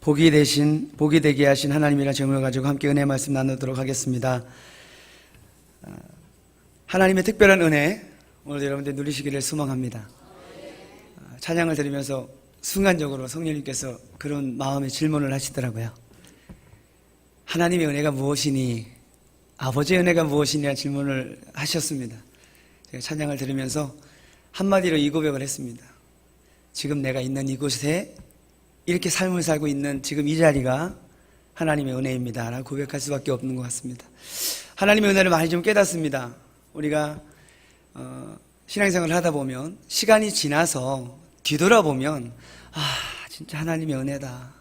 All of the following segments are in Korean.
복이 되게 하신 하나님이라는 제목을 가지고 함께 은혜 말씀 나누도록 하겠습니다. 하나님의 특별한 은혜 오늘 여러분들 누리시기를 소망합니다. 찬양을 들으면서 순간적으로 성령님께서 그런 마음의 질문을 하시더라고요. 하나님의 은혜가 무엇이니? 아버지의 은혜가 무엇이냐 질문을 하셨습니다. 제가 찬양을 들으면서 한마디로 이 고백을 했습니다. 지금 내가 있는 이곳에 이렇게 삶을 살고 있는 지금 이 자리가 하나님의 은혜입니다 라고 고백할 수밖에 없는 것 같습니다. 하나님의 은혜를 많이 좀 깨닫습니다. 우리가 신앙생활을 하다 보면 시간이 지나서 뒤돌아보면 진짜 하나님의 은혜다.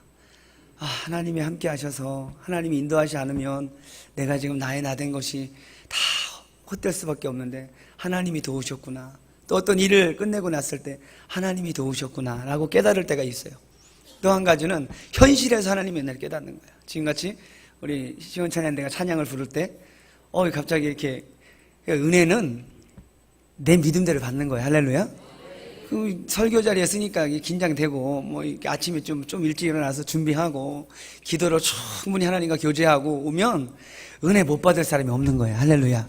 하나님이 함께 하셔서 하나님이 인도하지 않으면 내가 지금 나의 나된 것이 다 헛될 수밖에 없는데 하나님이 도우셨구나. 또 어떤 일을 끝내고 났을 때 하나님이 도우셨구나 라고 깨달을 때가 있어요. 또 한 가지는 현실에서 하나님의 은혜를 깨닫는 거예요. 지금같이 우리 시원찬양대가 찬양을 부를 때 갑자기 이렇게 은혜는 내 믿음대로 받는 거예요. 할렐루야. 그 설교 자리에 쓰니까 긴장되고 이렇게 아침에 좀 일찍 일어나서 준비하고 기도로 충분히 하나님과 교제하고 오면 은혜 못 받을 사람이 없는 거예요. 할렐루야.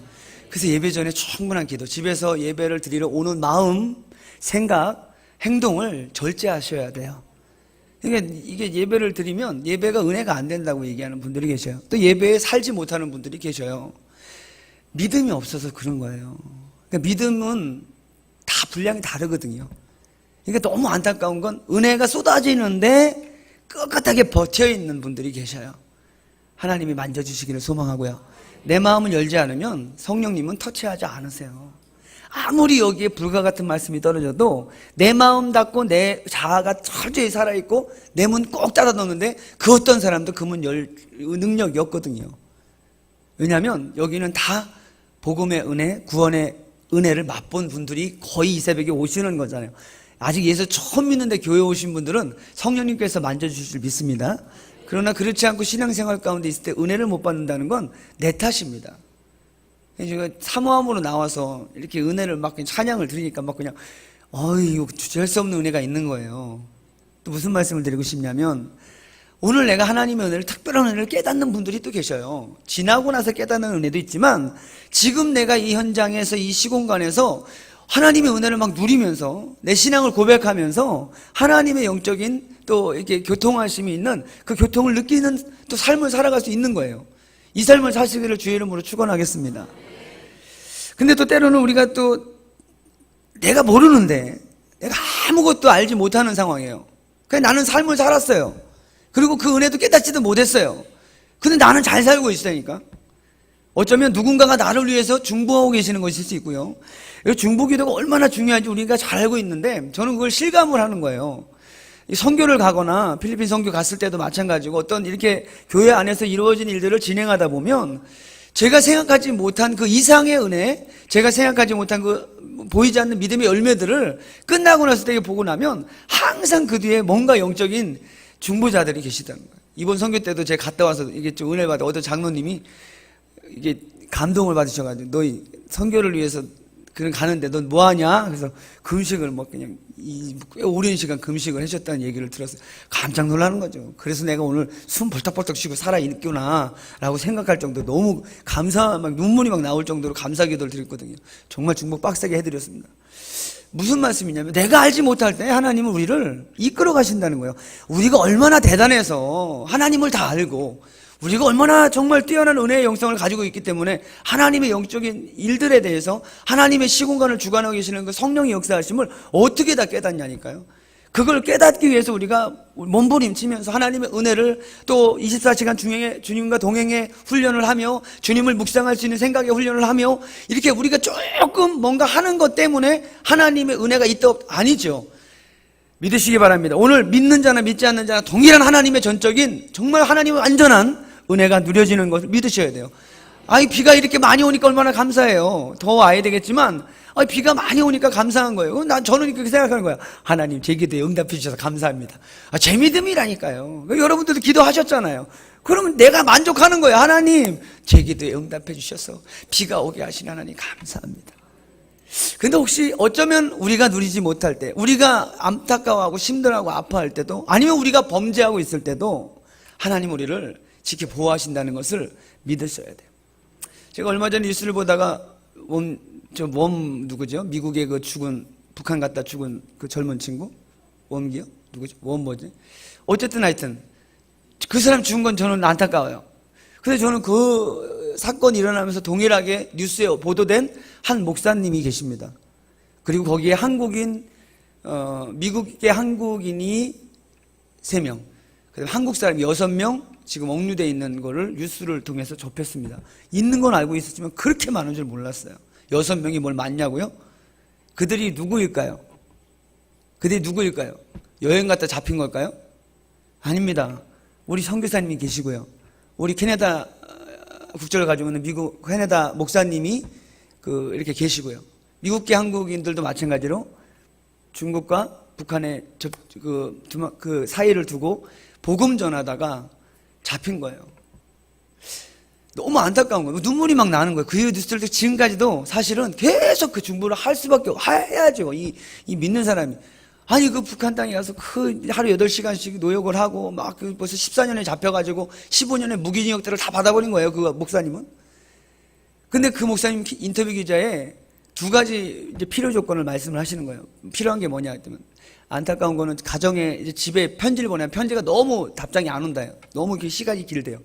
그래서 예배 전에 충분한 기도, 집에서 예배를 드리러 오는 마음, 생각, 행동을 절제하셔야 돼요. 그러니까 이게 예배를 드리면 예배가 은혜가 안 된다고 얘기하는 분들이 계셔요. 또 예배에 살지 못하는 분들이 계셔요. 믿음이 없어서 그런 거예요. 그러니까 믿음은 다 분량이 다르거든요. 그러니까 너무 안타까운 건 은혜가 쏟아지는데 꿋꿋하게 버텨있는 분들이 계셔요. 하나님이 만져주시기를 소망하고요. 내 마음을 열지 않으면 성령님은 터치하지 않으세요. 아무리 여기에 불과 같은 말씀이 떨어져도 내 마음 닫고 내 자아가 철저히 살아있고 내 문 꼭 닫아 놓는데 그 어떤 사람도 그 문 열 능력이 없거든요. 왜냐하면 여기는 다 복음의 은혜, 구원의 은혜를 맛본 분들이 거의 이 새벽에 오시는 거잖아요. 아직 예수 처음 믿는데 교회 오신 분들은 성령님께서 만져주실 줄 믿습니다. 그러나 그렇지 않고 신앙생활 가운데 있을 때 은혜를 못 받는다는 건 내 탓입니다. 제가 사모함으로 나와서 이렇게 은혜를 막 찬양을 들으니까 막 그냥 이거 주체할 수 없는 은혜가 있는 거예요. 또 무슨 말씀을 드리고 싶냐면 오늘 내가 하나님의 은혜를, 특별한 은혜를 깨닫는 분들이 또 계셔요. 지나고 나서 깨닫는 은혜도 있지만 지금 내가 이 현장에서 이 시공간에서 하나님의 은혜를 막 누리면서 내 신앙을 고백하면서 하나님의 영적인 또 이렇게 교통하심이 있는 그 교통을 느끼는 또 삶을 살아갈 수 있는 거예요. 이 삶을 사시기를 주의 이름으로 축원하겠습니다. 근데 또 때로는 우리가 또 내가 모르는데 내가 아무것도 알지 못하는 상황이에요. 그냥 나는 삶을 살았어요. 그리고 그 은혜도 깨닫지도 못했어요. 근데 나는 잘 살고 있으니까. 어쩌면 누군가가 나를 위해서 중보하고 계시는 것일 수 있고요. 중보기도가 얼마나 중요한지 우리가 잘 알고 있는데 저는 그걸 실감을 하는 거예요. 선교를 가거나 필리핀 선교 갔을 때도 마찬가지고 어떤 이렇게 교회 안에서 이루어진 일들을 진행하다 보면 제가 생각하지 못한 그 이상의 은혜, 제가 생각하지 못한 그 보이지 않는 믿음의 열매들을 끝나고 났을 때 보고 나면 항상 그 뒤에 뭔가 영적인 중보자들이 계시다는 거예요. 이번 선교 때도 제가 갔다 와서 이게 좀 은혜 받아 어떤 장로님이 이게 감동을 받으셔가지고 너희 선교를 위해서 가는데 넌 뭐 하냐? 그래서 금식을 그냥 꽤 오랜 시간 금식을 하셨다는 얘기를 들었어요. 깜짝 놀라는 거죠. 그래서 내가 오늘 숨 벌떡벌떡 쉬고 살아있구나 라고 생각할 정도로 너무 눈물이 나올 정도로 감사 기도를 드렸거든요. 정말 중복 빡세게 해드렸습니다. 무슨 말씀이냐면 내가 알지 못할 때 하나님은 우리를 이끌어 가신다는 거예요. 우리가 얼마나 대단해서 하나님을 다 알고 우리가 얼마나 정말 뛰어난 은혜의 영성을 가지고 있기 때문에 하나님의 영적인 일들에 대해서 하나님의 시공간을 주관하고 계시는 그 성령의 역사하심을 어떻게 다 깨닫냐니까요. 그걸 깨닫기 위해서 우리가 몸부림치면서 하나님의 은혜를 또 24시간 주님과 동행의 훈련을 하며 주님을 묵상할 수 있는 생각의 훈련을 하며 이렇게 우리가 조금 뭔가 하는 것 때문에 하나님의 은혜가 있다 아니죠. 믿으시기 바랍니다. 오늘 믿는 자나 믿지 않는 자나 동일한 하나님의 전적인 정말 하나님의 완전한 은혜가 누려지는 것을 믿으셔야 돼요. 비가 이렇게 많이 오니까 얼마나 감사해요. 더 와야 되겠지만 비가 많이 오니까 감사한 거예요. 저는 그렇게 생각하는 거예요. 하나님 제 기도에 응답해 주셔서 감사합니다. 제 믿음이라니까요. 여러분들도 기도하셨잖아요. 그러면 내가 만족하는 거예요. 하나님 제 기도에 응답해 주셔서 비가 오게 하신 하나님 감사합니다. 근데 혹시 어쩌면 우리가 누리지 못할 때, 우리가 안타까워하고 힘들어하고 아파할 때도, 아니면 우리가 범죄하고 있을 때도 하나님 우리를 지켜 보호하신다는 것을 믿으셔야 돼요. 제가 얼마 전에 뉴스를 보다가 누구죠? 미국의 그 죽은, 북한 갔다 죽은 그 젊은 친구? 웜기요? 누구죠? 뭐지? 어쨌든 하여튼 그 사람 죽은 건 저는 안타까워요. 그래서 저는 그 사건이 일어나면서 동일하게 뉴스에 보도된 한 목사님이 계십니다. 그리고 거기에 한국인, 미국의 한국인이 3명, 그다음에 한국 사람이 6명 지금 억류되어 있는 거를 뉴스를 통해서 접했습니다. 있는 건 알고 있었지만 그렇게 많은 줄 몰랐어요. 6명이 뭘 맞냐고요? 그들이 누구일까요? 여행 갔다 잡힌 걸까요? 아닙니다. 우리 선교사님이 계시고요. 우리 캐나다 국적을 가지고 있는 미국 캐나다 목사님이 이렇게 계시고요. 미국계 한국인들도 마찬가지로 중국과 북한의 그 사이를 두고 복음 전하다가 잡힌 거예요. 너무 안타까운 거예요. 눈물이 막 나는 거예요. 그 뉴스를 지금까지도 사실은 계속 그 중보를 할 수밖에 해야죠. 이 믿는 사람이. 아니 그 북한 땅에 가서 하루 8시간씩 노역을 하고 막 벌써 14년에 잡혀가지고 15년의 무기징역들을 다 받아버린 거예요. 그 목사님은. 근데 그 목사님 인터뷰 기자에 2가지 이제 필요 조건을 말씀을 하시는 거예요. 필요한 게 뭐냐 했더니 안타까운 거는 가정에 이제 집에 편지를 보내면 편지가 너무 답장이 안 온다요. 너무 시간이 길대요.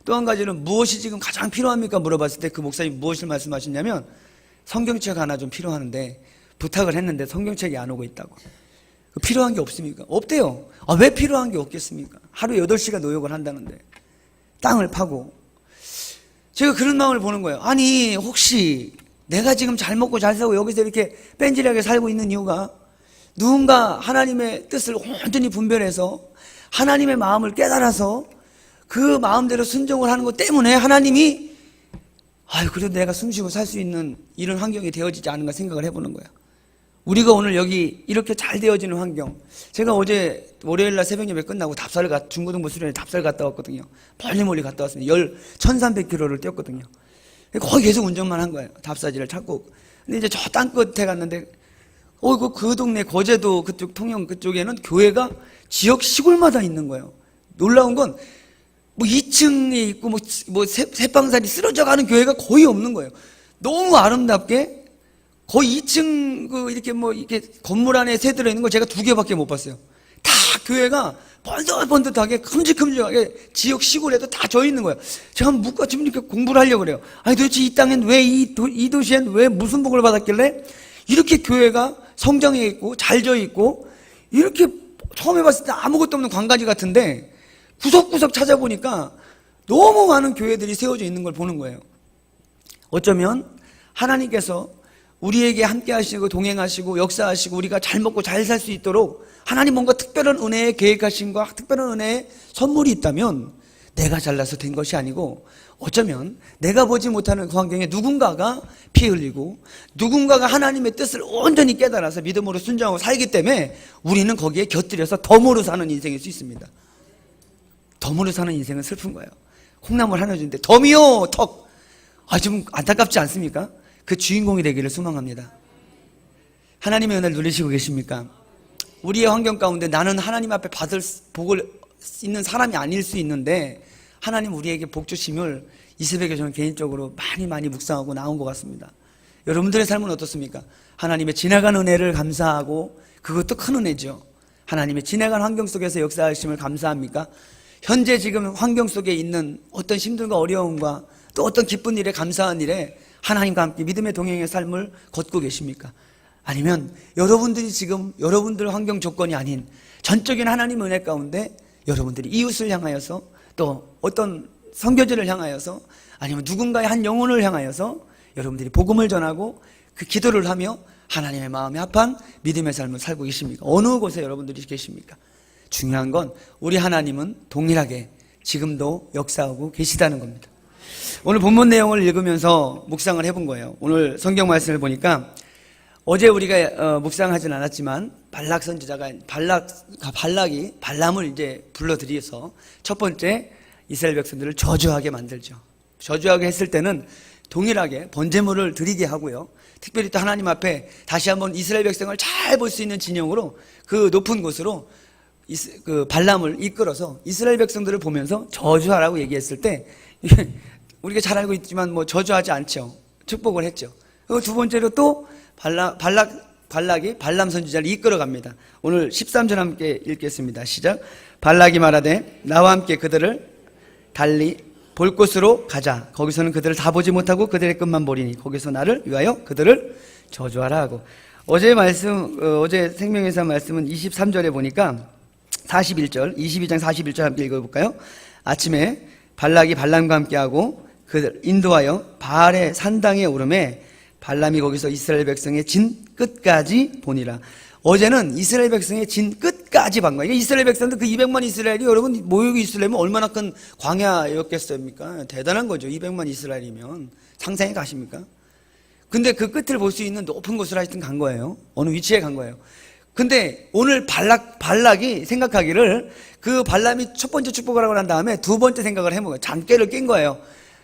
또 한 가지는 무엇이 지금 가장 필요합니까? 물어봤을 때 그 목사님 무엇을 말씀하셨냐면 성경책 하나 좀 필요하는데 부탁을 했는데 성경책이 안 오고 있다고. 필요한 게 없습니까? 없대요. 왜 필요한 게 없겠습니까? 하루 8시간 노역을 한다는데 땅을 파고. 제가 그런 마음을 보는 거예요. 아니 혹시 내가 지금 잘 먹고 잘 살고 여기서 이렇게 뺀질하게 살고 있는 이유가 누군가 하나님의 뜻을 온전히 분별해서 하나님의 마음을 깨달아서 그 마음대로 순종을 하는 것 때문에 하나님이 그래도 내가 숨쉬고 살 수 있는 이런 환경이 되어지지 않은가 생각을 해보는 거예요. 우리가 오늘 여기 이렇게 잘 되어지는 환경. 제가 어제 월요일날 새벽 예배 끝나고 중고등부 수련회 답사를 갔다 왔거든요. 멀리 갔다 왔습니다. 1300km를 뛰었거든요. 거기 계속 운전만 한 거예요. 답사지를 찾고. 근데 이제 저 땅 끝에 갔는데 그 동네 거제도 그쪽 통영 그쪽에는 교회가 지역 시골마다 있는 거예요. 놀라운 건 2층에 있고 새방살이 쓰러져 가는 교회가 거의 없는 거예요. 너무 아름답게 거의 2층 이렇게 건물 안에 새 들어있는 거 제가 2개밖에 못 봤어요. 다 교회가 번듯번듯하게 큼직큼직하게 지역 시골에도 다 져 있는 거예요. 제가 한번 묵과집 이렇게 공부를 하려고 그래요. 아니 도대체 이 땅엔 왜 이 도시엔 왜 무슨 복을 받았길래 이렇게 교회가 성장해 있고 잘 져 있고 이렇게 처음에 봤을 때 아무것도 없는 관가지 같은데 구석구석 찾아보니까 너무 많은 교회들이 세워져 있는 걸 보는 거예요. 어쩌면 하나님께서 우리에게 함께 하시고 동행하시고 역사하시고 우리가 잘 먹고 잘 살 수 있도록 하나님 뭔가 특별한 은혜의 계획하심과 특별한 은혜의 선물이 있다면 내가 잘나서 된 것이 아니고 어쩌면 내가 보지 못하는 그 환경에 누군가가 피 흘리고 누군가가 하나님의 뜻을 온전히 깨달아서 믿음으로 순종하고 살기 때문에 우리는 거기에 곁들여서 덤으로 사는 인생일 수 있습니다. 덤으로 사는 인생은 슬픈 거예요. 콩나물 하나 주는데 덤이요 턱. 좀 안타깝지 않습니까? 그 주인공이 되기를 소망합니다. 하나님의 은혜를 누리시고 계십니까? 우리의 환경 가운데 나는 하나님 앞에 받을 복을 있는 사람이 아닐 수 있는데 하나님 우리에게 복 주심을 이 새벽에 저는 개인적으로 많이 묵상하고 나온 것 같습니다. 여러분들의 삶은 어떻습니까? 하나님의 지나간 은혜를 감사하고 그것도 큰 은혜죠. 하나님의 지나간 환경 속에서 역사하심을 감사합니까? 현재 지금 환경 속에 있는 어떤 힘듦과 어려움과 또 어떤 기쁜 일에 감사한 일에 하나님과 함께 믿음의 동행의 삶을 걷고 계십니까? 아니면 여러분들이 지금 여러분들 환경 조건이 아닌 전적인 하나님 은혜 가운데 여러분들이 이웃을 향하여서 또 어떤 선교지를 향하여서 아니면 누군가의 한 영혼을 향하여서 여러분들이 복음을 전하고 그 기도를 하며 하나님의 마음에 합한 믿음의 삶을 살고 계십니까? 어느 곳에 여러분들이 계십니까? 중요한 건 우리 하나님은 동일하게 지금도 역사하고 계시다는 겁니다. 오늘 본문 내용을 읽으면서 묵상을 해본 거예요. 오늘 성경 말씀을 보니까 어제 우리가 묵상하진 않았지만 발락 선지자가 발락이 발람을 이제 불러들여서 첫 번째 이스라엘 백성들을 저주하게 만들죠. 저주하게 했을 때는 동일하게 번제물을 드리게 하고요. 특별히 또 하나님 앞에 다시 한번 이스라엘 백성을 잘 볼 수 있는 진영으로 그 높은 곳으로 그 발람을 이끌어서 이스라엘 백성들을 보면서 저주하라고 얘기했을 때 우리가 잘 알고 있지만 뭐 저주하지 않죠. 축복을 했죠. 그리고 두 번째로 또 발락이 발람 선지자를 이끌어갑니다. 오늘 13절 함께 읽겠습니다. 시작. 발락이 말하되 나와 함께 그들을 달리 볼 곳으로 가자. 거기서는 그들을 다 보지 못하고 그들의 끝만 보리니 거기서 나를 위하여 그들을 저주하라 하고. 어제 생명에서 말씀은 23절에 보니까 41절, 22장 41절 함께 읽어볼까요? 아침에 발락이 발람과 함께하고 그들 인도하여 바알의 산당에 오르매 발람이 거기서 이스라엘 백성의 진 끝까지 보니라. 어제는 이스라엘 백성의 진 끝까지 본 거예요. 이스라엘 백성들 그 200만 이스라엘이 여러분 모이고 있으려면 얼마나 큰 광야였겠습니까? 대단한 거죠. 200만 이스라엘이면 상상해 가십니까? 근데 그 끝을 볼 수 있는 높은 곳으로 하여튼 간 거예요. 어느 위치에 간 거예요. 근데 오늘 발락이 생각하기를 그 발람이 첫 번째 축복을 하고 난 다음에 두 번째 생각을 해본 거예요. 잔깨를 낀 거예요.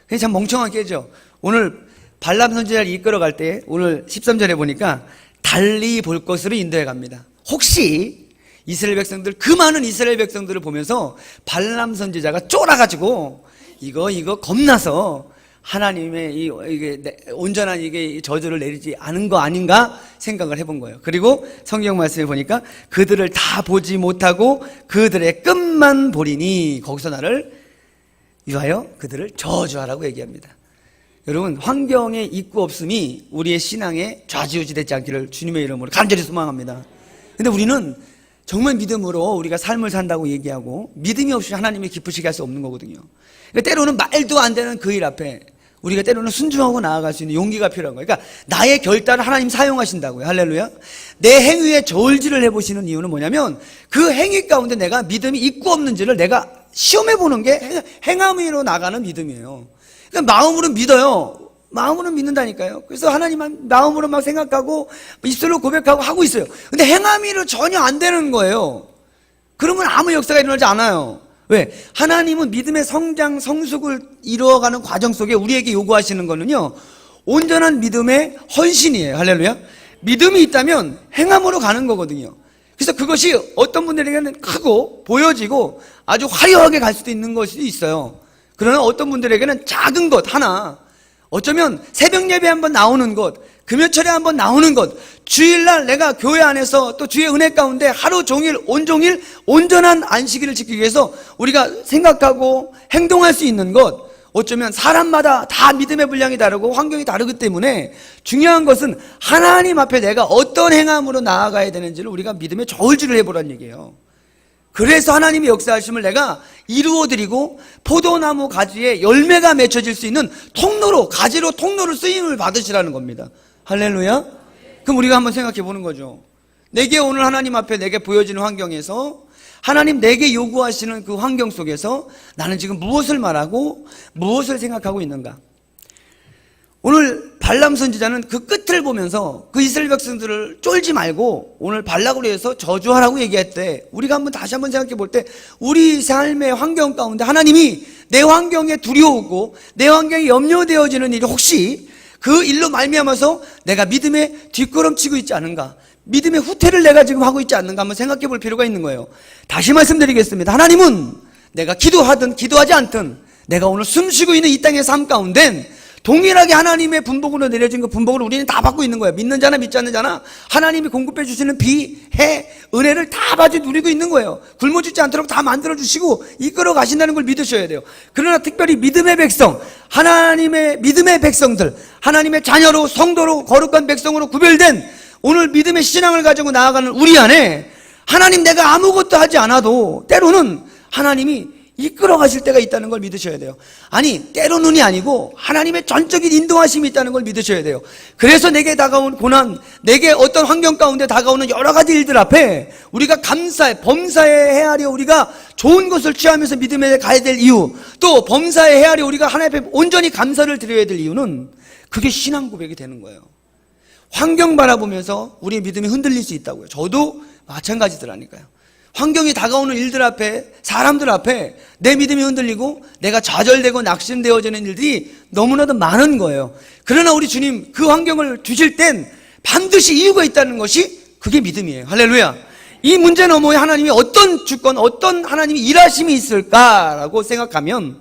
그냥 참 멍청한 깨죠. 오늘 발람 선지자를 이끌어 갈 때 오늘 13절에 보니까 달리 볼 것으로 인도해 갑니다. 혹시 이스라엘 백성들, 그 많은 이스라엘 백성들을 보면서 발람 선지자가 쫄아가지고 이거 겁나서 하나님의 이게 온전한 이게 저주를 내리지 않은 거 아닌가 생각을 해본 거예요. 그리고 성경 말씀에 보니까 그들을 다 보지 못하고 그들의 끝만 보리니 거기서 나를 위하여 그들을 저주하라고 얘기합니다. 여러분, 환경에 있고 없음이 우리의 신앙에 좌지우지 되지 않기를 주님의 이름으로 간절히 소망합니다. 근데 우리는 정말 믿음으로 우리가 삶을 산다고 얘기하고 믿음이 없이 하나님이 기쁘시게 할 수 없는 거거든요. 그러니까 때로는 말도 안 되는 그 일 앞에 우리가 때로는 순종하고 나아갈 수 있는 용기가 필요한 거예요. 그러니까 나의 결단을 하나님 사용하신다고요. 할렐루야. 내 행위에 저울질을 해보시는 이유는 뭐냐면 그 행위 가운데 내가 믿음이 있고 없는지를 내가 시험해보는 게 행함으로 나가는 믿음이에요. 그러니까 마음으로는 믿어요. 마음으로는 믿는다니까요. 그래서 하나님만 마음으로 막 생각하고 입술로 고백하고 하고 있어요. 근데 행함으로 전혀 안 되는 거예요. 그러면 아무 역사가 일어나지 않아요. 왜? 하나님은 믿음의 성장, 성숙을 이루어가는 과정 속에 우리에게 요구하시는 거는요, 온전한 믿음의 헌신이에요. 할렐루야. 믿음이 있다면 행함으로 가는 거거든요. 그래서 그것이 어떤 분들에게는 크고 보여지고 아주 화려하게 갈 수도 있는 것이 있어요. 그러나 어떤 분들에게는 작은 것 하나, 어쩌면 새벽 예배 한번 나오는 것, 금요철에 한번 나오는 것, 주일날 내가 교회 안에서 또 주의 은혜 가운데 하루 종일 온종일 온전한 안식일을 지키기 위해서 우리가 생각하고 행동할 수 있는 것, 어쩌면 사람마다 다 믿음의 분량이 다르고 환경이 다르기 때문에 중요한 것은 하나님 앞에 내가 어떤 행함으로 나아가야 되는지를 우리가 믿음의 저울질을 해보라는 얘기예요. 그래서 하나님의 역사하심을 내가 이루어드리고 포도나무 가지에 열매가 맺혀질 수 있는 통로로, 가지로 통로로 쓰임을 받으시라는 겁니다. 할렐루야. 그럼 우리가 한번 생각해 보는 거죠. 내게 오늘 하나님 앞에 내게 보여지는 환경에서 하나님 내게 요구하시는 그 환경 속에서 나는 지금 무엇을 말하고 무엇을 생각하고 있는가. 오늘 발람 선지자는 그 끝을 보면서 그 이스라엘 백성들을 쫄지 말고 오늘 발락으로 해서 저주하라고 얘기했대. 우리가 다시 한번 생각해 볼 때 우리 삶의 환경 가운데 하나님이 내 환경에 두려우고 내 환경에 염려되어지는 일이 혹시 그 일로 말미암아서 내가 믿음에 뒷걸음치고 있지 않은가, 믿음의 후퇴를 내가 지금 하고 있지 않는가 한번 생각해 볼 필요가 있는 거예요. 다시 말씀드리겠습니다. 하나님은 내가 기도하든 기도하지 않든 내가 오늘 숨쉬고 있는 이 땅의 삶 가운데 동일하게 하나님의 분복으로 내려진 그 분복을 우리는 다 받고 있는 거예요. 믿는 자나 믿지 않는 자나 하나님이 공급해 주시는 비, 해, 은혜를 다 받이 누리고 있는 거예요. 굶어 죽지 않도록 다 만들어 주시고 이끌어 가신다는 걸 믿으셔야 돼요. 그러나 특별히 믿음의 백성, 하나님의 믿음의 백성들, 하나님의 자녀로 성도로 거룩한 백성으로 구별된 오늘 믿음의 신앙을 가지고 나아가는 우리 안에 하나님 내가 아무것도 하지 않아도 때로는 하나님이 이끌어 가실 때가 있다는 걸 믿으셔야 돼요. 아니, 때로는이 아니고 하나님의 전적인 인도하심이 있다는 걸 믿으셔야 돼요. 그래서 내게 다가온 고난, 내게 어떤 환경 가운데 다가오는 여러 가지 일들 앞에 우리가 범사에 헤아려 우리가 좋은 것을 취하면서 믿음에 가야 될 이유, 또 범사에 헤아려 우리가 하나님 앞에 온전히 감사를 드려야 될 이유는 그게 신앙 고백이 되는 거예요. 환경 바라보면서 우리의 믿음이 흔들릴 수 있다고요. 저도 마찬가지더라니까요. 환경이 다가오는 일들 앞에, 사람들 앞에 내 믿음이 흔들리고 내가 좌절되고 낙심되어지는 일들이 너무나도 많은 거예요. 그러나 우리 주님 그 환경을 주실 땐 반드시 이유가 있다는 것이 그게 믿음이에요. 할렐루야. 이 문제 너머에 하나님이 어떤 주권, 어떤 하나님이 일하심이 있을까라고 생각하면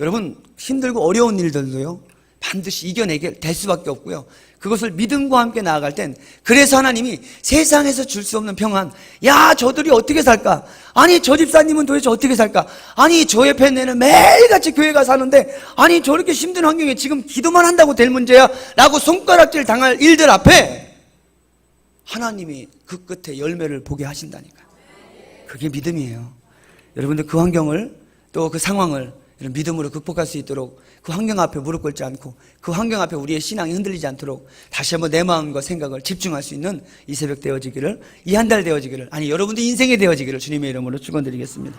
여러분 힘들고 어려운 일들도요 반드시 이겨내게 될 수밖에 없고요. 그것을 믿음과 함께 나아갈 땐 그래서 하나님이 세상에서 줄 수 없는 평안, 야 저들이 어떻게 살까? 아니 저 집사님은 도대체 어떻게 살까? 아니 저 옆에 내는 매일같이 교회 가 사는데 아니 저렇게 힘든 환경에 지금 기도만 한다고 될 문제야? 라고 손가락질 당할 일들 앞에 하나님이 그 끝에 열매를 보게 하신다니까. 그게 믿음이에요. 여러분들 그 환경을 또 그 상황을 이런 믿음으로 극복할 수 있도록 그 환경 앞에 무릎 꿇지 않고 그 환경 앞에 우리의 신앙이 흔들리지 않도록 다시 한번 내 마음과 생각을 집중할 수 있는 이 새벽 되어지기를, 이 한 달 되어지기를, 아니 여러분들 인생이 되어지기를 주님의 이름으로 축원드리겠습니다.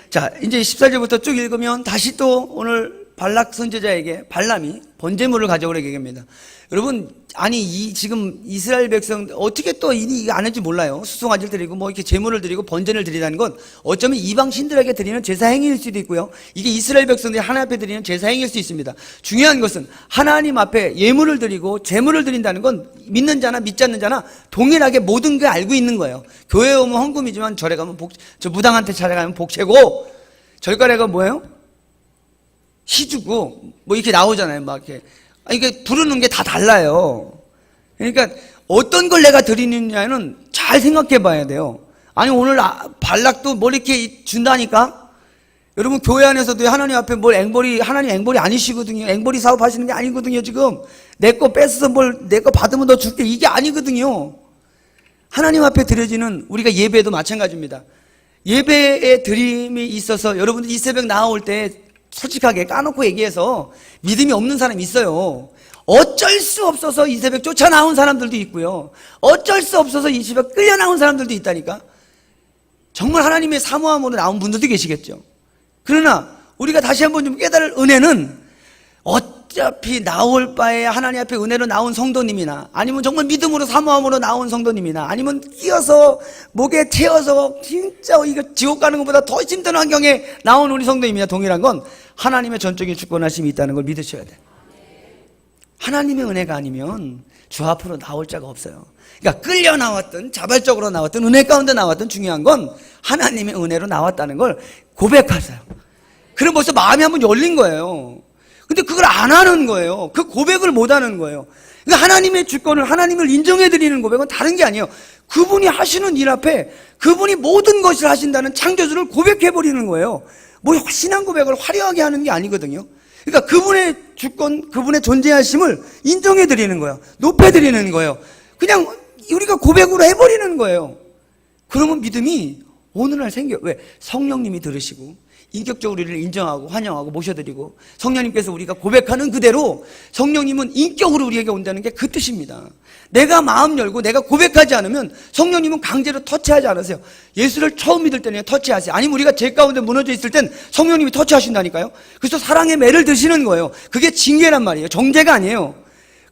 자, 이제 14절부터 쭉 읽으면 다시 또 오늘 발락 선지자에게 발람이 번제물을 가져오라고 얘기합니다. 여러분, 아니 지금 이스라엘 백성 어떻게 또 이거 안 할지 몰라요. 수송아지를 드리고 뭐 이렇게 제물을 드리고 번제를 드리다는 건 어쩌면 이방 신들에게 드리는 제사 행위일 수도 있고요. 이게 이스라엘 백성들이 하나님 앞에 드리는 제사 행위일 수 있습니다. 중요한 것은 하나님 앞에 예물을 드리고 제물을 드린다는 건 믿는 자나 믿지 않는 자나 동일하게 모든 게 알고 있는 거예요. 교회에 오면 헌금이지만 절에 가면 저 무당한테 찾아가면 복채고, 절가래가 뭐예요? 시주고 뭐 이렇게 나오잖아요. 막 이렇게. 이게 부르는 게 다 달라요. 그러니까 어떤 걸 내가 드리느냐는 잘 생각해 봐야 돼요. 아니 오늘 발락도 뭘 이렇게 준다니까? 여러분 교회 안에서도 하나님 앞에 뭘 하나님 앵벌이 아니시거든요. 앵벌이 사업 하시는 게 아니거든요. 지금 내 거 뺏어서 내 거 받으면 너 줄게, 이게 아니거든요. 하나님 앞에 드려지는 우리가 예배도 마찬가지입니다. 예배의 드림이 있어서 여러분들 이 새벽 나올 때 솔직하게 까놓고 얘기해서 믿음이 없는 사람이 있어요. 어쩔 수 없어서 이 새벽 쫓아 나온 사람들도 있고요. 어쩔 수 없어서 이 새벽 끌려 나온 사람들도 있다니까. 정말 하나님의 사모함으로 나온 분들도 계시겠죠. 그러나 우리가 다시 한번 좀 깨달을 은혜는 어차피 나올 바에 하나님 앞에 은혜로 나온 성도님이나 아니면 정말 믿음으로 사모함으로 나온 성도님이나 아니면 끼어서 목에 채워서 진짜 이거 지옥 가는 것보다 더 힘든 환경에 나온 우리 성도님이나 동일한 건 하나님의 전적인 주권하심이 있다는 걸 믿으셔야 돼요. 하나님의 은혜가 아니면 주 앞으로 나올 자가 없어요. 그러니까 끌려 나왔든 자발적으로 나왔든 은혜 가운데 나왔든 중요한 건 하나님의 은혜로 나왔다는 걸 고백하세요. 그럼 벌써 마음이 한번 열린 거예요. 근데 그걸 안 하는 거예요. 그 고백을 못 하는 거예요. 그러니까 하나님의 주권을, 하나님을 인정해드리는 고백은 다른 게 아니에요. 그분이 하시는 일 앞에 그분이 모든 것을 하신다는 창조주를 고백해버리는 거예요. 뭐 신앙 고백을 화려하게 하는 게 아니거든요. 그러니까 그분의 주권, 그분의 존재하심을 인정해드리는 거예요. 높여드리는 거예요. 그냥 우리가 고백으로 해버리는 거예요. 그러면 믿음이 어느 날 생겨요. 왜? 성령님이 들으시고 인격적으로 우리를 인정하고 환영하고 모셔드리고 성령님께서 우리가 고백하는 그대로 성령님은 인격으로 우리에게 온다는 게 그 뜻입니다. 내가 마음 열고 내가 고백하지 않으면 성령님은 강제로 터치하지 않으세요. 예수를 처음 믿을 때는 터치하세요. 아니면 우리가 죄 가운데 무너져 있을 땐 성령님이 터치하신다니까요. 그래서 사랑의 매를 드시는 거예요. 그게 징계란 말이에요. 정죄가 아니에요.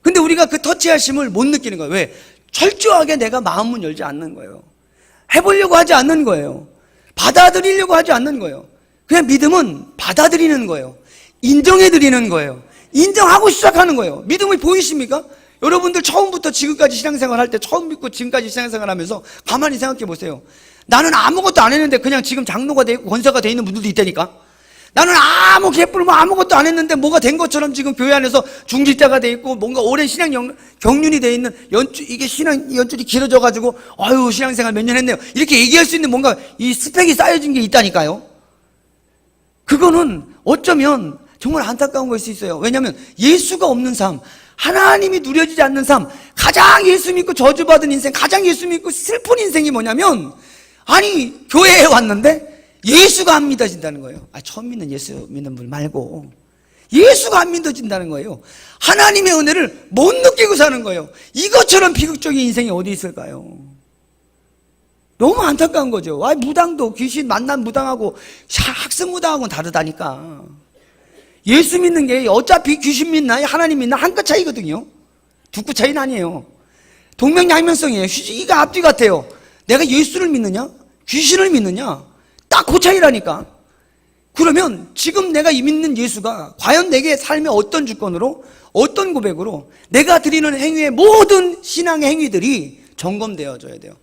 근데 우리가 그 터치하심을 못 느끼는 거예요. 왜? 철저하게 내가 마음문 열지 않는 거예요. 해보려고 하지 않는 거예요. 받아들이려고 하지 않는 거예요. 그냥 믿음은 받아들이는 거예요. 인정해드리는 거예요. 인정하고 시작하는 거예요. 믿음이 보이십니까? 여러분들 처음부터 지금까지 신앙생활 할 때 처음 믿고 지금까지 신앙생활 하면서 가만히 생각해 보세요. 나는 아무것도 안 했는데 그냥 지금 장로가 돼 있고 권사가 돼 있는 분들도 있다니까. 나는 아무 개뿔 아무것도 안 했는데 뭐가 된 것처럼 지금 교회 안에서 중직자가 돼 있고 뭔가 오랜 신앙 경륜이 돼 있는 이게 신앙 연줄이 길어져 가지고 아유 신앙생활 몇 년 했네요. 이렇게 얘기할 수 있는 뭔가 이 스펙이 쌓여진 게 있다니까요. 그거는 어쩌면 정말 안타까운 걸 수 있어요. 왜냐하면 예수가 없는 삶, 하나님이 누려지지 않는 삶, 가장 예수 믿고 저주받은 인생, 가장 예수 믿고 슬픈 인생이 뭐냐면 아니 교회에 왔는데 예수가 안 믿어진다는 거예요. 처음 믿는 예수 믿는 분 말고 예수가 안 믿어진다는 거예요. 하나님의 은혜를 못 느끼고 사는 거예요. 이것처럼 비극적인 인생이 어디 있을까요? 너무 안타까운 거죠. 무당도 귀신 만난 무당하고 학습 무당하고는 다르다니까. 예수 믿는 게 어차피 귀신 믿나 하나님 믿나 한 끗 차이거든요. 두 끗 차이는 아니에요. 동명양면성이에요. 이가 앞뒤 같아요. 내가 예수를 믿느냐 귀신을 믿느냐 딱 그 차이라니까. 그러면 지금 내가 믿는 예수가 과연 내게 삶의 어떤 주권으로, 어떤 고백으로 내가 드리는 행위의 모든 신앙의 행위들이 점검되어져야 돼요.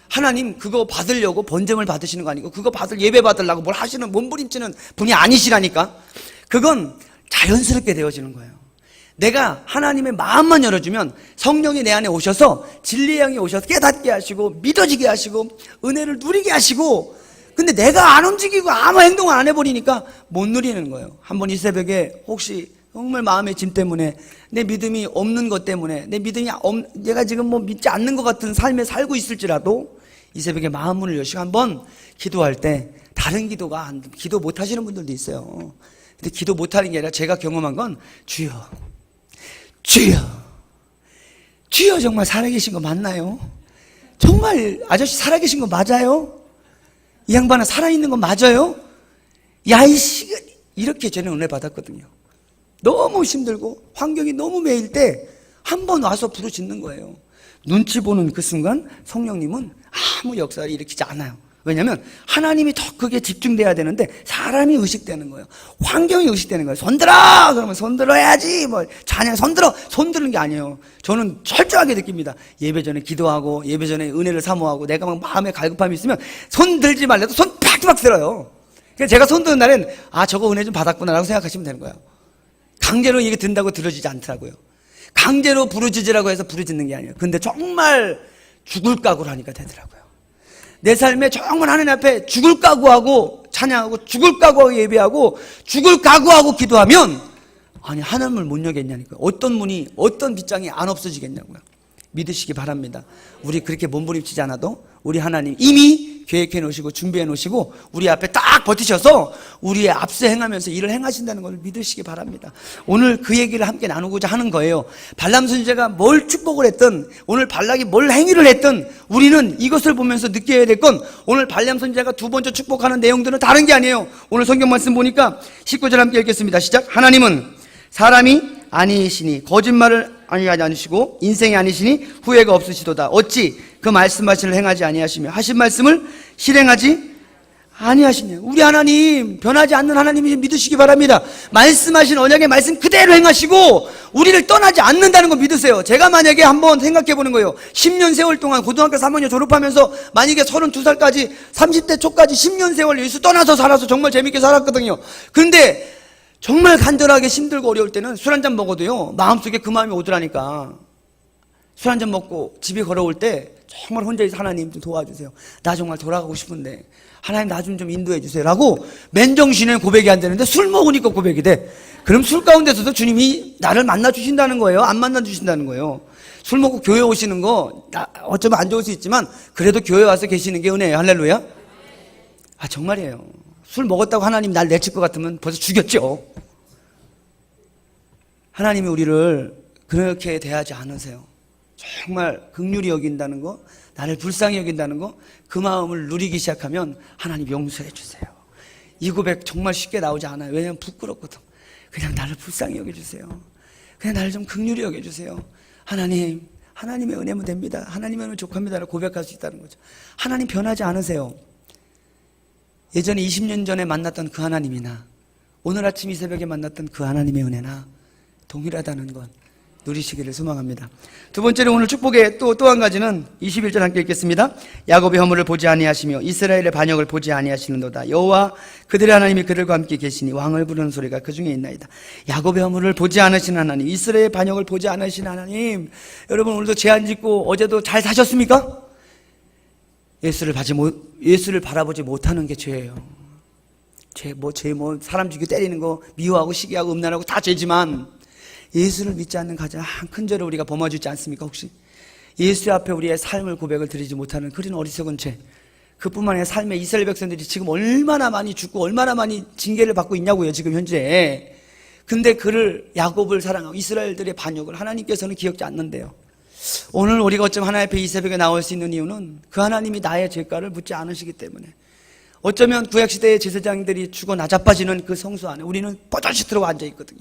하나님 그거 받으려고 번제물 받으시는 거 아니고, 그거 예배 받으려고 뭘 하시는 몸부림치는 분이 아니시라니까. 그건 자연스럽게 되어지는 거예요. 내가 하나님의 마음만 열어주면 성령이 내 안에 오셔서 진리의 영이 오셔서 깨닫게 하시고 믿어지게 하시고 은혜를 누리게 하시고, 근데 내가 안 움직이고 아무 행동을 안 해버리니까 못 누리는 거예요. 한번 이 새벽에 혹시 정말 마음의 짐 때문에, 내 믿음이 없는 것 때문에, 내가 지금 뭐 믿지 않는 것 같은 삶에 살고 있을지라도 이 새벽에 마음 문을 여시고 한번 기도할 때, 다른 기도 못 하시는 분들도 있어요. 근데 기도 못 하는 게 아니라 제가 경험한 건, 주여 정말 살아계신 거 맞나요? 정말 아저씨 살아계신 거 맞아요? 이 양반은 살아있는 거 맞아요? 야, 이렇게 저는 은혜 받았거든요. 너무 힘들고 환경이 너무 매일 때 한 번 와서 부르짖는 거예요. 눈치 보는 그 순간 성령님은 아무 역사를 일으키지 않아요. 왜냐하면 하나님이 더 크게 집중돼야 되는데 사람이 의식되는 거예요. 환경이 의식되는 거예요. 손들어! 그러면 손들어야지. 찬양 손드는 게 아니에요. 저는 철저하게 느낍니다. 예배 전에 기도하고 예배 전에 은혜를 사모하고 내가 막 마음에 갈급함이 있으면 손 들지 말래도 손 팍팍 들어요. 그래서 제가 손 드는 날엔 저거 은혜 좀 받았구나라고 생각하시면 되는 거예요. 강제로 이게 든다고 들어지지 않더라고요. 강제로 부르짖으라고 해서 부르짖는 게 아니에요. 근데 정말 죽을 각오를 하니까 되더라고요. 내 삶에 정말 하나님 앞에 죽을 각오하고 찬양하고 죽을 각오하고 예배하고 죽을 각오하고 기도하면 하나님을 못 여겼냐니까요. 어떤 문이, 어떤 빗장이 안 없어지겠냐고요. 믿으시기 바랍니다. 우리 그렇게 몸부림치지 않아도 우리 하나님 이미 계획해 놓으시고 준비해 놓으시고 우리 앞에 딱 버티셔서 우리의 앞서 행하면서 일을 행하신다는 걸 믿으시기 바랍니다. 오늘 그 얘기를 함께 나누고자 하는 거예요. 발람 선지자가 뭘 축복을 했든, 오늘 발락이 뭘 행위를 했든 우리는 이것을 보면서 느껴야 될 건, 오늘 발람 선지자가 두 번째 축복하는 내용들은 다른 게 아니에요. 오늘 성경 말씀 보니까 19절 함께 읽겠습니다. 시작. 하나님은 사람이 아니시니 거짓말을 아니하지 않으시고 인생이 아니시니 후회가 없으시도다. 어찌 그 말씀하시를 행하지 아니하시며 하신 말씀을 실행하지 아니하시냐. 우리 하나님 변하지 않는 하나님이 믿으시기 바랍니다. 말씀하신 언약의 말씀 그대로 행하시고 우리를 떠나지 않는다는 거 믿으세요. 제가 만약에 한번 생각해 보는 거예요. 10년 세월 동안 고등학교 3학년 졸업하면서 만약에 32살까지 30대 초까지 10년 세월 예수 떠나서 살아서 정말 재밌게 살았거든요. 근데 정말 간절하게 힘들고 어려울 때는 술 한잔 먹어도요 마음속에 그 마음이 오더라니까. 술 한잔 먹고 집에 걸어올 때 정말 혼자서 하나님 좀 도와주세요. 나 정말 돌아가고 싶은데 하나님 나 좀 인도해 주세요 라고 맨정신에 고백이 안 되는데 술 먹으니까 고백이 돼. 그럼 술 가운데서도 주님이 나를 만나 주신다는 거예요? 안 만나 주신다는 거예요? 술 먹고 교회 오시는 거 어쩌면 안 좋을 수 있지만 그래도 교회 와서 계시는 게 은혜예요. 할렐루야. 정말이에요. 술 먹었다고 하나님 날 내칠 것 같으면 벌써 죽였죠. 하나님이 우리를 그렇게 대하지 않으세요. 정말 긍휼히 여긴다는 거, 나를 불쌍히 여긴다는 거, 그 마음을 누리기 시작하면 하나님 용서해 주세요. 이 고백 정말 쉽게 나오지 않아요. 왜냐하면 부끄럽거든. 그냥 나를 불쌍히 여겨주세요. 그냥 나를 좀 긍휼히 여겨주세요. 하나님의 은혜면 됩니다. 하나님의 은혜 족합니다 라고 고백할 수 있다는 거죠. 하나님 변하지 않으세요. 예전에 20년 전에 만났던 그 하나님이나 오늘 아침 이 새벽에 만났던 그 하나님의 은혜나 동일하다는 것 누리시기를 소망합니다. 두 번째로 오늘 축복의 또 한 가지는 21절 함께 읽겠습니다. 야곱의 허물을 보지 아니하시며 이스라엘의 반역을 보지 아니하시는도다. 여호와 그들의 하나님이 그들과 함께 계시니 왕을 부르는 소리가 그 중에 있나이다. 야곱의 허물을 보지 않으시는 하나님, 이스라엘의 반역을 보지 않으시는 하나님. 여러분 오늘도 죄 안 짓고 어제도 잘 사셨습니까? 예수를 바라보지 못하는 게 죄예요. 사람 죽이고 때리는 거, 미워하고 시기하고 음란하고 다 죄지만 예수를 믿지 않는 가장 큰 죄를 우리가 범하지 있지 않습니까? 혹시 예수 앞에 우리의 삶을 고백을 드리지 못하는 그런 어리석은 죄, 그뿐만 아니라 삶의 이스라엘 백성들이 지금 얼마나 많이 죽고 얼마나 많이 징계를 받고 있냐고요, 지금 현재. 근데 그를, 야곱을 사랑하고 이스라엘들의 반역을 하나님께서는 기억지 않는데요. 오늘 우리가 어쩌면 하나님 앞에 이 새벽에 나올 수 있는 이유는 그 하나님이 나의 죄가를 묻지 않으시기 때문에, 어쩌면 구약시대의 제사장들이 죽어 나자빠지는 그 성수 안에 우리는 뻗어시 들어가 앉아있거든요.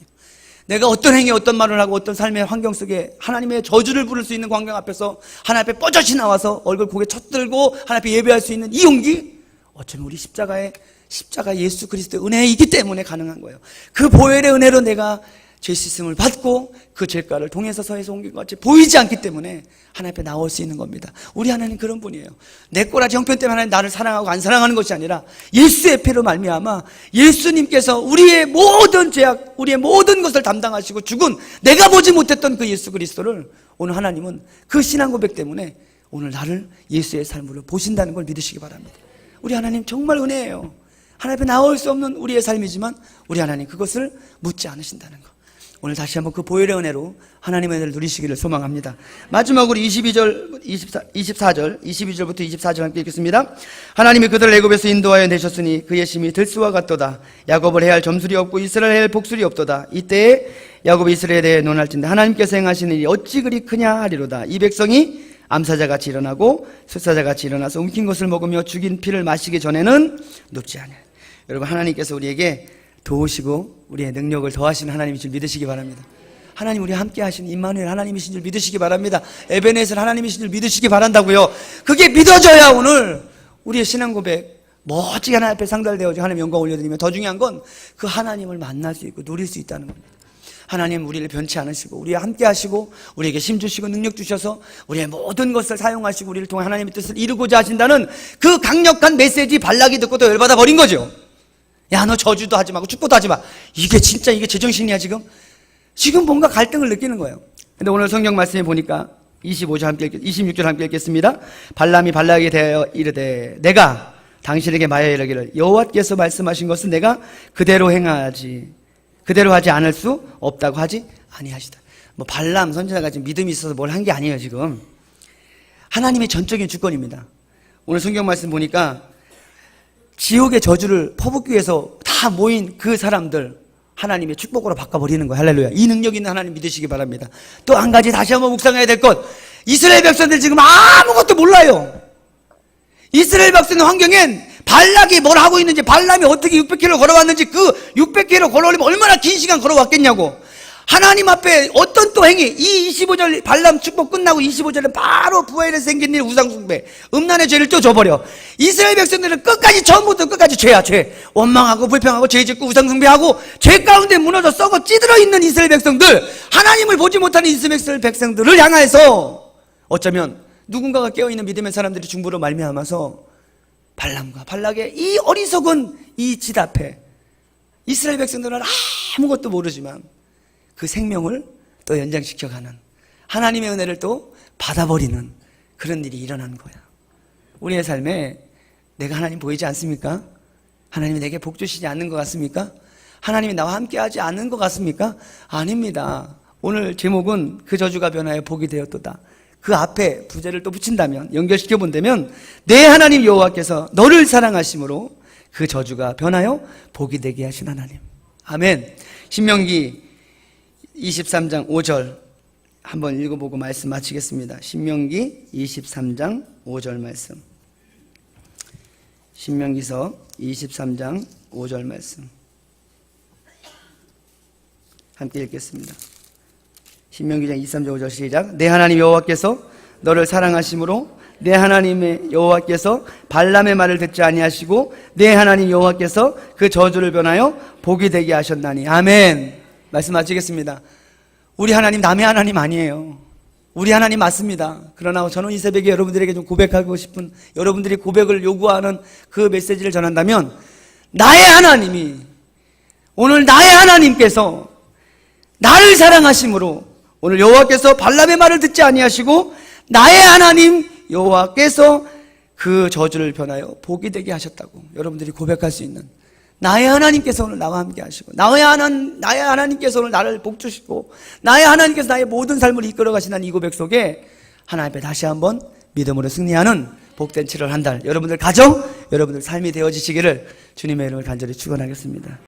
내가 어떤 행위, 어떤 말을 하고 어떤 삶의 환경 속에 하나님의 저주를 부를 수 있는 광경 앞에서 하나님 앞에 뻗어시 나와서 얼굴 고개 쳐들고 하나님 앞에 예배할 수 있는 이 용기, 어쩌면 우리 십자가의 십자가 예수 그리스도의 은혜이기 때문에 가능한 거예요. 그 보혈의 은혜로 내가 죄 씻음을 받고 그 죄가를 동에서 서에서 옮긴 것 같이 보이지 않기 때문에 하나님 앞에 나올 수 있는 겁니다. 우리 하나님 그런 분이에요. 내 꼬라지 형편 때문에 하나님 나를 사랑하고 안 사랑하는 것이 아니라 예수의 피로 말미암아 예수님께서 우리의 모든 죄악, 우리의 모든 것을 담당하시고 죽은 내가 보지 못했던 그 예수 그리스도를 오늘 하나님은 그 신앙 고백 때문에 오늘 나를 예수의 삶으로 보신다는 걸 믿으시기 바랍니다. 우리 하나님 정말 은혜예요. 하나님 앞에 나올 수 없는 우리의 삶이지만 우리 하나님 그것을 묻지 않으신다는 것. 오늘 다시 한번 그 보혈의 은혜로 하나님의 은혜를 누리시기를 소망합니다. 마지막으로 22절부터 24절 함께 읽겠습니다. 하나님이 그들을 애굽에서 인도하여 내셨으니 그의 심이 들수와 같도다. 야곱을 해할 점술이 없고 이스라엘을 해할 복술이 없도다. 이때에 야곱이 이스라엘에 대해 논할진대 하나님께서 행하시는 일이 어찌 그리 크냐 하리로다. 이 백성이 암사자같이 일어나고 숫사자같이 일어나서 움킨 것을 먹으며 죽인 피를 마시기 전에는 눕지 않아요. 여러분, 하나님께서 우리에게 도우시고 우리의 능력을 더하시는 하나님인 줄 믿으시기 바랍니다. 하나님 우리와 함께 하시는 임마누엘 하나님이신 줄 믿으시기 바랍니다. 에베네셀 하나님이신 줄 믿으시기 바란다고요. 그게 믿어져야 오늘 우리의 신앙 고백 멋지게 하나님 앞에 상달되어지고 하나님 영광 올려드리면 더 중요한 건 그 하나님을 만날 수 있고 누릴 수 있다는 겁니다. 하나님 우리를 변치 않으시고 우리와 함께 하시고 우리에게 힘 주시고 능력 주셔서 우리의 모든 것을 사용하시고 우리를 통해 하나님의 뜻을 이루고자 하신다는 그 강력한 메시지 발락이 듣고 또 열받아 버린 거죠. 야, 너 저주도 하지 말고 축복도 하지 마. 이게 진짜 이게 제정신이야 지금? 지금 뭔가 갈등을 느끼는 거예요. 근데 오늘 성경 말씀에 보니까 26절 함께 읽겠습니다. 발람이 발락에게 대하여 이르되 내가 당신에게 말하여 이르기를 여호와께서 말씀하신 것은 내가 그대로 하지 않을 수 없다고 하지 아니하시다. 뭐 발람 선지자가 지금 믿음이 있어서 뭘 한 게 아니에요. 지금 하나님의 전적인 주권입니다. 오늘 성경 말씀 보니까 지옥의 저주를 퍼붓기 위해서 다 모인 그 사람들 하나님의 축복으로 바꿔버리는 거예요. 할렐루야. 이 능력 있는 하나님 믿으시기 바랍니다. 또 한 가지 다시 한번 묵상해야 될 것, 이스라엘 백성들 지금 아무것도 몰라요. 이스라엘 백성의 환경엔 발락이 뭘 하고 있는지, 발람이 어떻게 600km 걸어왔는지, 그 600km 걸어오려면 얼마나 긴 시간 걸어왔겠냐고. 하나님 앞에 어떤 또 행위, 이 25절 발람 축복 끝나고 25절은 바로 부엘에서 생긴 일 우상숭배, 음란의 죄를 또 져버려. 이스라엘 백성들은 끝까지 처음부터 끝까지 죄야 죄. 원망하고 불평하고 죄짓고 우상숭배하고 죄 가운데 무너져 썩어 찌들어 있는 이스라엘 백성들, 하나님을 보지 못하는 이스라엘 백성들을 향해서 어쩌면 누군가가 깨어있는 믿음의 사람들이 중보로 말미암아서 발람과 발락의 이 어리석은 이 짓 앞에 이스라엘 백성들은 아무것도 모르지만 그 생명을 또 연장시켜가는 하나님의 은혜를 또 받아버리는 그런 일이 일어나는 거야. 우리의 삶에 내가 하나님 보이지 않습니까? 하나님이 내게 복 주시지 않는 것 같습니까? 하나님이 나와 함께하지 않는 것 같습니까? 아닙니다. 오늘 제목은 그 저주가 변하여 복이 되었도다. 그 앞에 부제를 또 붙인다면, 연결시켜 본다면 내 하나님 여호와께서 너를 사랑하심으로 그 저주가 변하여 복이 되게 하신 하나님. 아멘. 신명기 23장 5절 한번 읽어보고 말씀 마치겠습니다. 신명기 23장 5절 말씀. 신명기서 23장 5절 말씀 함께 읽겠습니다. 신명기장 23장 5절 시작. 내 하나님 여호와께서 너를 사랑하심으로 내 하나님의 여호와께서 발람의 말을 듣지 아니하시고 내 하나님 여호와께서 그 저주를 변하여 복이 되게 하셨나니. 아멘. 말씀 마치겠습니다. 우리 하나님 남의 하나님 아니에요. 우리 하나님 맞습니다. 그러나 저는 이 새벽에 여러분들에게 좀 고백하고 싶은, 여러분들이 고백을 요구하는 그 메시지를 전한다면, 나의 하나님이, 오늘 나의 하나님께서 나를 사랑하심으로 오늘 여호와께서 발람의 말을 듣지 아니하시고 나의 하나님 여호와께서 그 저주를 변하여 복이 되게 하셨다고 여러분들이 고백할 수 있는, 나의 하나님께서 오늘 나와 함께 하시고 나의 하나님께서 오늘 나를 복주시고 나의 하나님께서 나의 모든 삶을 이끌어 가시는 이 고백 속에 하나님 앞에 다시 한번 믿음으로 승리하는 복된 7월 한 달, 여러분들 가정, 여러분들 삶이 되어지시기를 주님의 이름을 간절히 축원하겠습니다.